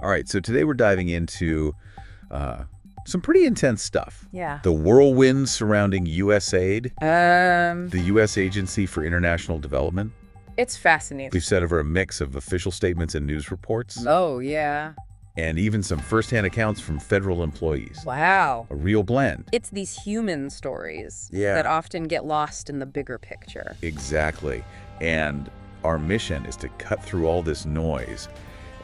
All right, so today we're diving into some pretty intense stuff. Yeah. The whirlwind surrounding USAID, Um, the U.S. Agency for International Development. it's fascinating. We've set over a mix of official statements and news reports, Oh, yeah. and even some firsthand accounts from federal employees. Wow. A real blend. It's these human stories Yeah. that often get lost in the bigger picture. Exactly. And our mission is to cut through all this noise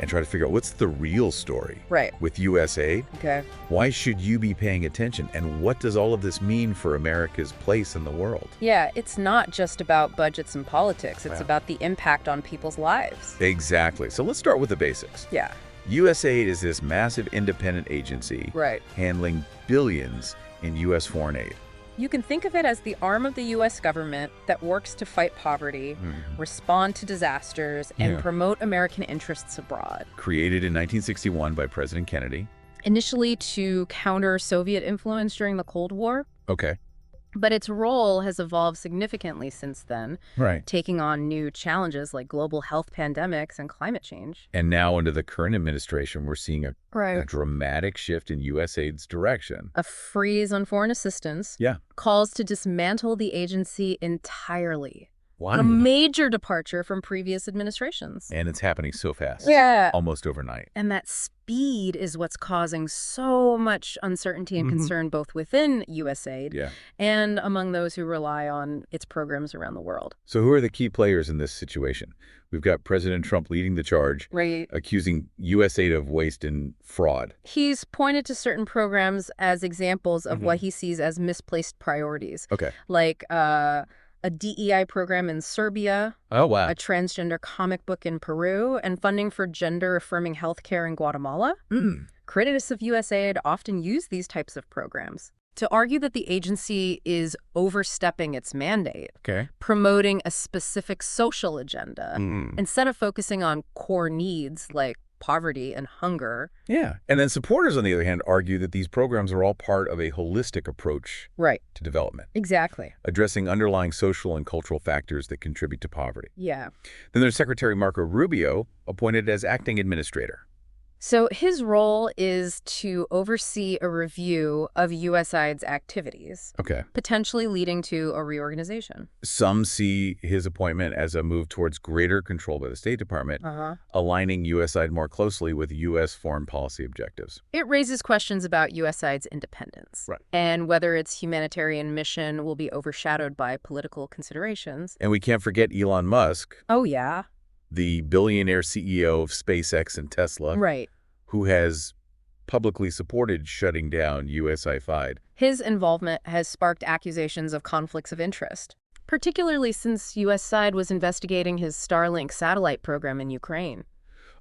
and try to figure out what's the real story. Right. With USAID, Okay. why should you be paying attention? And what does all of this mean for America's place in the world? Yeah, it's not just about budgets and politics. It's Wow. about the impact on people's lives. Exactly. So let's start with the basics. Yeah. USAID is this massive independent agency Right. handling billions in U.S. foreign aid. You can think of it as the arm of the U.S. government that works to fight poverty, respond to disasters, and Yeah. promote American interests abroad. Created in 1961 by President Kennedy. Initially to counter Soviet influence during the Cold War, Okay. but its role has evolved significantly since then, Right. taking on new challenges like global health pandemics and climate change. And now under the current administration, we're seeing a Right. dramatic shift in USAID's direction. A freeze on foreign assistance, Yeah. calls to dismantle the agency entirely. Wow. A major departure from previous administrations. And it's happening so fast. Yeah. Almost overnight. And that speed is what's causing so much uncertainty and concern both within USAID Yeah. and among those who rely on its programs around the world. So who are the key players in this situation? We've got President Trump leading the charge, Right. accusing USAID of waste and fraud. He's pointed to certain programs as examples of what he sees as misplaced priorities, Okay. like a DEI program in Serbia, Oh, wow. a transgender comic book in Peru, and funding for gender-affirming healthcare in Guatemala. Critics of USAID often use these types of programs to argue that the agency is overstepping its mandate, Okay. promoting a specific social agenda, instead of focusing on core needs like poverty and hunger. Yeah. And then supporters, on the other hand, argue that these programs are all part of a holistic approach Right. to development, Exactly. addressing underlying social and cultural factors that contribute to poverty. Yeah. Then there's Secretary Marco Rubio, appointed as acting administrator. So his role is to oversee a review of USAID's activities, Okay. potentially leading to a reorganization. Some see his appointment as a move towards greater control by the State Department, aligning USAID more closely with U.S. foreign policy objectives. It raises questions about USAID's independence Right. and whether its humanitarian mission will be overshadowed by political considerations. And we can't forget Elon Musk, Oh, yeah. the billionaire CEO of SpaceX and Tesla, Right. who has publicly supported shutting down USAID. His involvement has sparked accusations of conflicts of interest, particularly since USAID was investigating his Starlink satellite program in Ukraine.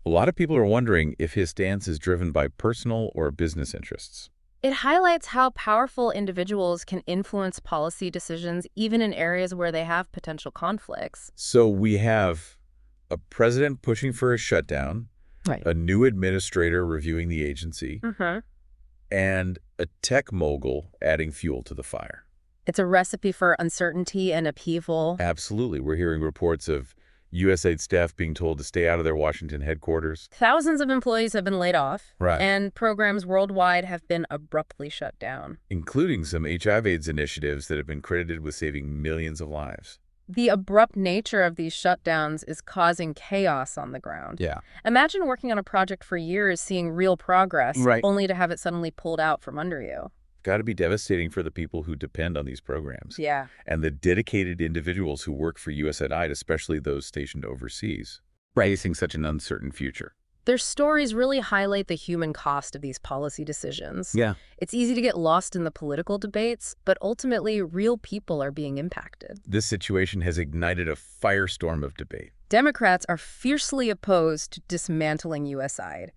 A lot of people are wondering if his stance is driven by personal or business interests. It highlights how powerful individuals can influence policy decisions even in areas where they have potential conflicts. So we have a president pushing for a shutdown, Right. a new administrator reviewing the agency, and a tech mogul adding fuel to the fire. It's a recipe for uncertainty and upheaval. Absolutely. We're hearing reports of USAID staff being told to stay out of their Washington headquarters. Thousands of employees have been laid off, Right. and programs worldwide have been abruptly shut down. Including some HIV/AIDS initiatives that have been credited with saving millions of lives. The abrupt nature of these shutdowns is causing chaos on the ground. Yeah. Imagine working on a project for years, seeing real progress, Right. only to have it suddenly pulled out from under you. Got to be devastating for the people who depend on these programs. Yeah. And the dedicated individuals who work for USAID, especially those stationed overseas, facing such an uncertain future. Their stories really highlight the human cost of these policy decisions. Yeah. It's easy to get lost in the political debates, but ultimately, real people are being impacted. This situation has ignited a firestorm of debate. Democrats are fiercely opposed to dismantling USAID,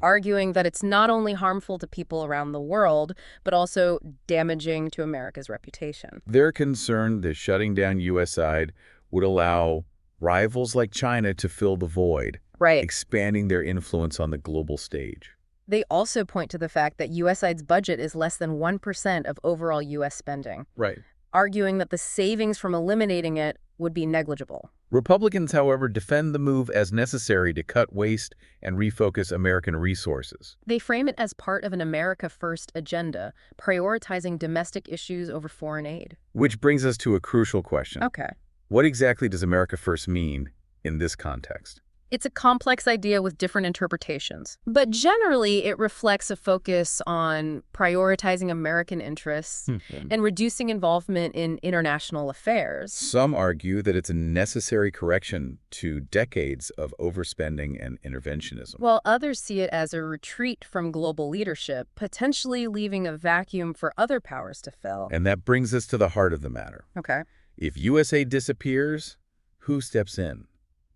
arguing that it's not only harmful to people around the world, but also damaging to America's reputation. They're concerned that shutting down USAID would allow rivals like China to fill the void, Right. expanding their influence on the global stage. They also point to the fact that USAID's budget is less than 1% of overall U.S. spending, Right. arguing that the savings from eliminating it would be negligible. Republicans, however, defend the move as necessary to cut waste and refocus American resources. They frame it as part of an America First agenda, prioritizing domestic issues over foreign aid. Which brings us to a crucial question. Okay. What exactly does America First mean in this context? It's a complex idea with different interpretations, but generally it reflects a focus on prioritizing American interests and reducing involvement in international affairs. Some argue that it's a necessary correction to decades of overspending and interventionism. While others see it as a retreat from global leadership, potentially leaving a vacuum for other powers to fill. And that brings us to the heart of the matter. Okay. If USAID disappears, who steps in?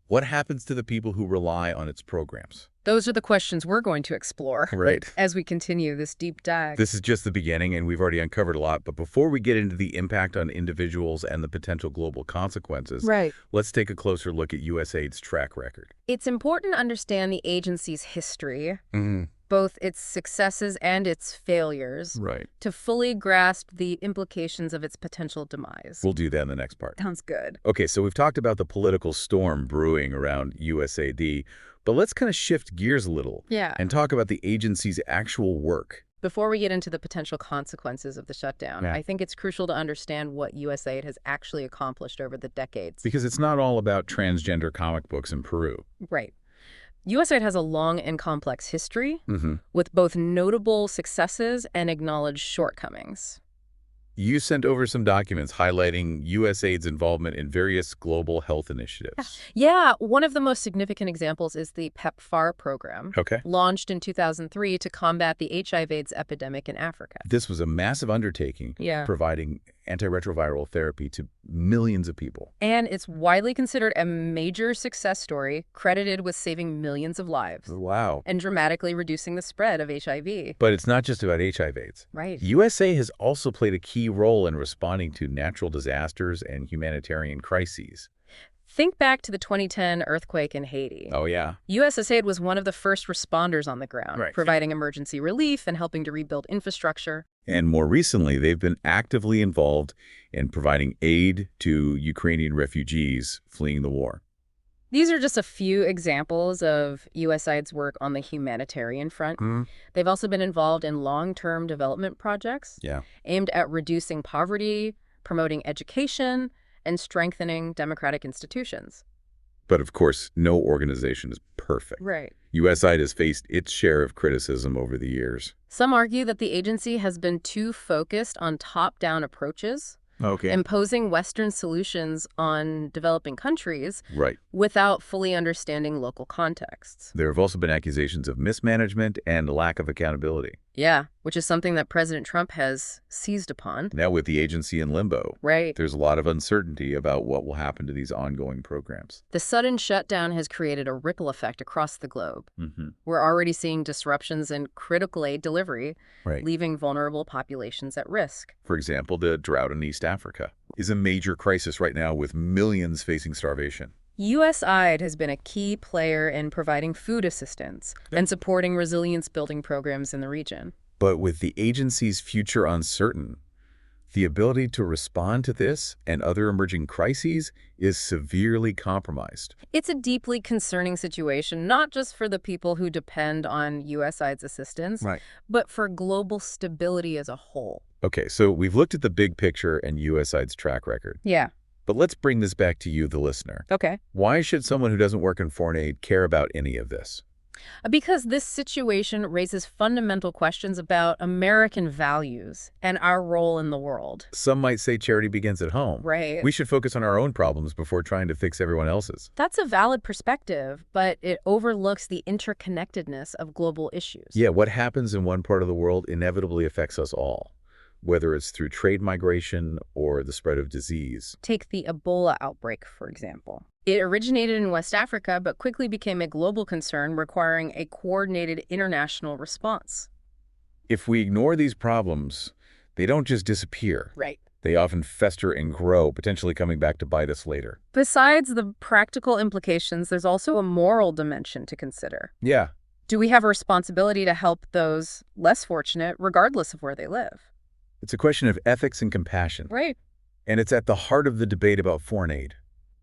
What happens to the people who rely on its programs? Those are the questions we're going to explore Right. as we continue this deep dive. This is just the beginning, and we've already uncovered a lot. But before we get into the impact on individuals and the potential global consequences, let's take a closer look at USAID's track record. It's important to understand the agency's history, both its successes and its failures, to fully grasp the implications of its potential demise. We'll do that in the next part. Sounds good. Okay, so we've talked about the political storm brewing around USAID, but let's kind of shift gears a little and talk about the agency's actual work. Before we get into the potential consequences of the shutdown, I think it's crucial to understand what USAID has actually accomplished over the decades. Because it's not all about transgender comic books in Peru. Right. USAID has a long and complex history with both notable successes and acknowledged shortcomings. You sent over some documents highlighting USAID's involvement in various global health initiatives. Yeah, one of the most significant examples is the PEPFAR program, launched in 2003 to combat the HIV/AIDS epidemic in Africa. This was a massive undertaking, providing antiretroviral therapy to millions of people. And it's widely considered a major success story, credited with saving millions of lives. Wow. And dramatically reducing the spread of HIV. But it's not just about HIV/AIDS. Right. USA has also played a key role in responding to natural disasters and humanitarian crises. Think back to the 2010 earthquake in Haiti. Oh, yeah. USAID was one of the first responders on the ground, providing emergency relief and helping to rebuild infrastructure. And more recently, they've been actively involved in providing aid to Ukrainian refugees fleeing the war. These are just a few examples of USAID's work on the humanitarian front. They've also been involved in long-term development projects aimed at reducing poverty, promoting education, and strengthening democratic institutions. But of course, no organization is perfect. Right. USAID has faced its share of criticism over the years. Some argue that the agency has been too focused on top-down approaches, imposing Western solutions on developing countries without fully understanding local contexts. There have also been accusations of mismanagement and lack of accountability. Yeah, which is something that President Trump has seized upon. Now with the agency in limbo, there's a lot of uncertainty about what will happen to these ongoing programs. The sudden shutdown has created a ripple effect across the globe. We're already seeing disruptions in critical aid delivery, leaving vulnerable populations at risk. For example, the drought in East Africa is a major crisis right now with millions facing starvation. USAID has been a key player in providing food assistance and supporting resilience-building programs in the region. But with the agency's future uncertain, the ability to respond to this and other emerging crises is severely compromised. It's a deeply concerning situation, not just for the people who depend on USAID's assistance, but for global stability as a whole. Okay, so we've looked at the big picture and USAID's track record. Yeah. But let's bring this back to you, the listener. Okay. Why should someone who doesn't work in foreign aid care about any of this? Because this situation raises fundamental questions about American values and our role in the world. Some might say charity begins at home. Right. We should focus on our own problems before trying to fix everyone else's. That's a valid perspective, but it overlooks the interconnectedness of global issues. Yeah, what happens in one part of the world inevitably affects us all, whether it's through trade migration or the spread of disease. Take the Ebola outbreak, for example. It originated in West Africa, but quickly became a global concern requiring a coordinated international response. If we ignore these problems, they don't just disappear. Right. They often fester and grow, potentially coming back to bite us later. Besides the practical implications, there's also a moral dimension to consider. Yeah. Do we have a responsibility to help those less fortunate, regardless of where they live? It's a question of ethics and compassion. Right. And it's at the heart of the debate about foreign aid.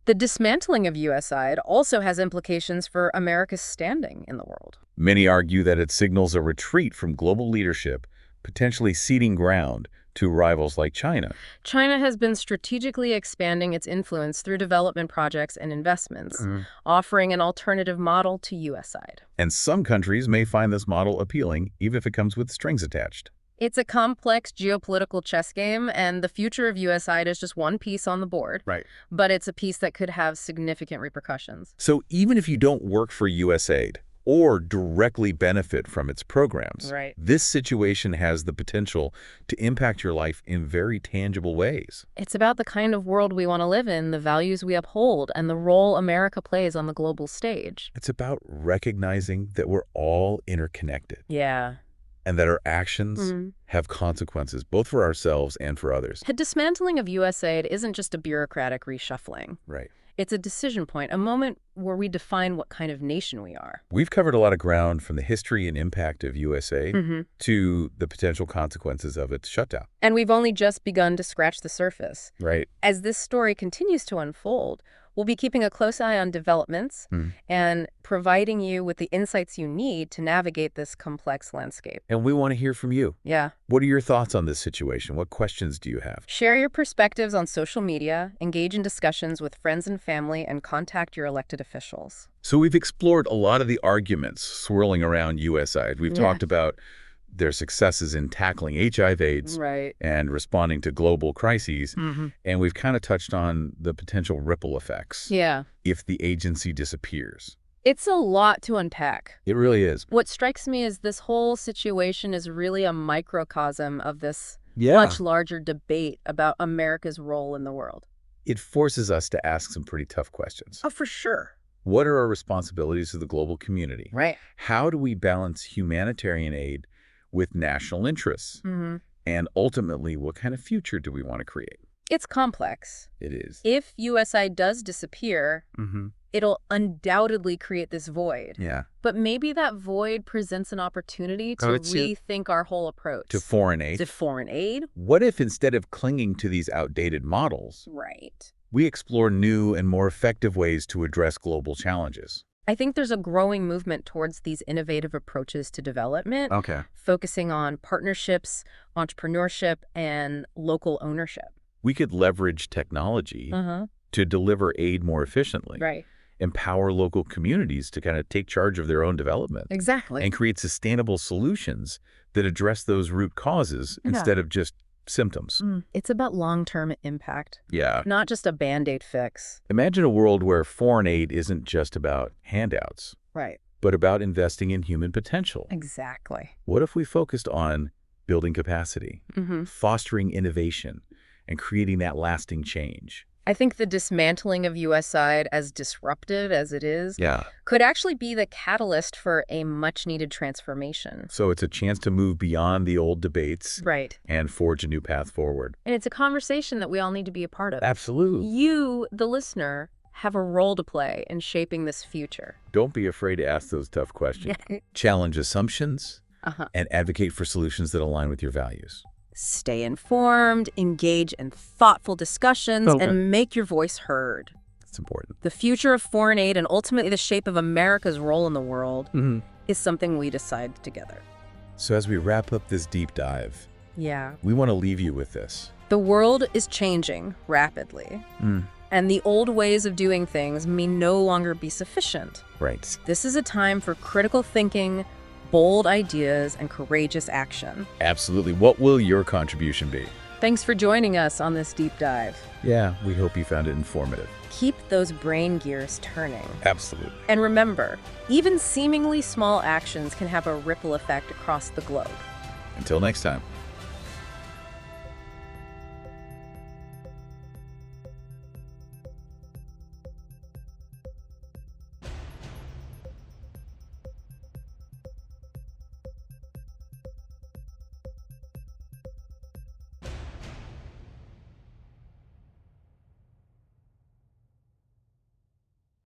The dismantling of USAID also has implications for America's standing in the world. Many argue that it signals a retreat from global leadership, potentially ceding ground to rivals like China. China has been strategically expanding its influence through development projects and investments, offering an alternative model to USAID. And some countries may find this model appealing, even if it comes with strings attached. It's a complex geopolitical chess game, and the future of USAID is just one piece on the board. Right. But it's a piece that could have significant repercussions. So even if you don't work for USAID or directly benefit from its programs, this situation has the potential to impact your life in very tangible ways. It's about the kind of world we want to live in, the values we uphold, and the role America plays on the global stage. It's about recognizing that we're all interconnected. Yeah. And that our actions have consequences, both for ourselves and for others. The dismantling of USAID isn't just a bureaucratic reshuffling. Right. It's a decision point, a moment where we define what kind of nation we are. We've covered a lot of ground from the history and impact of USAID to the potential consequences of its shutdown. And we've only just begun to scratch the surface. Right. As this story continues to unfold, we'll be keeping a close eye on developments and providing you with the insights you need to navigate this complex landscape. And we want to hear from you. Yeah. What are your thoughts on this situation? What questions do you have? Share your perspectives on social media, engage in discussions with friends and family, and contact your elected officials. So we've explored a lot of the arguments swirling around USAID. We've talked about their successes in tackling HIV/AIDS and responding to global crises. And we've kind of touched on the potential ripple effects if the agency disappears. It's a lot to unpack. It really is. What strikes me is this whole situation is really a microcosm of this much larger debate about America's role in the world. It forces us to ask some pretty tough questions. Oh, for sure. What are our responsibilities to the global community? Right. How do we balance humanitarian aid with national interests? And ultimately, what kind of future do we want to create? It's complex. It is. If USAID does disappear, it'll undoubtedly create this void. Yeah. But maybe that void presents an opportunity to rethink our whole approach. To foreign aid? To foreign aid? What if instead of clinging to these outdated models, we explore new and more effective ways to address global challenges? I think there's a growing movement towards these innovative approaches to development, focusing on partnerships, entrepreneurship, and local ownership. We could leverage technology to deliver aid more efficiently. Right. Empower local communities to kind of take charge of their own development. Exactly. And create sustainable solutions that address those root causes instead of just symptoms. It's about long-term impact. Yeah. Not just a Band-Aid fix. Imagine a world where foreign aid isn't just about handouts. Right. But about investing in human potential. Exactly. What if we focused on building capacity, fostering innovation, and creating that lasting change? I think the dismantling of USAID, as disruptive as it is, could actually be the catalyst for a much-needed transformation. So it's a chance to move beyond the old debates and forge a new path forward. And it's a conversation that we all need to be a part of. Absolutely. You, the listener, have a role to play in shaping this future. Don't be afraid to ask those tough questions. Challenge assumptions and advocate for solutions that align with your values. Stay informed, engage in thoughtful discussions, and make your voice heard. It's important. The future of foreign aid and ultimately the shape of America's role in the world is something we decide together. So as we wrap up this deep dive, we want to leave you with this. The world is changing rapidly, and the old ways of doing things may no longer be sufficient. Right. This is a time for critical thinking, bold ideas, and courageous action. Absolutely. What will your contribution be? Thanks for joining us on this deep dive. Yeah, we hope you found it informative. Keep those brain gears turning. Absolutely. And remember, even seemingly small actions can have a ripple effect across the globe. Until next time.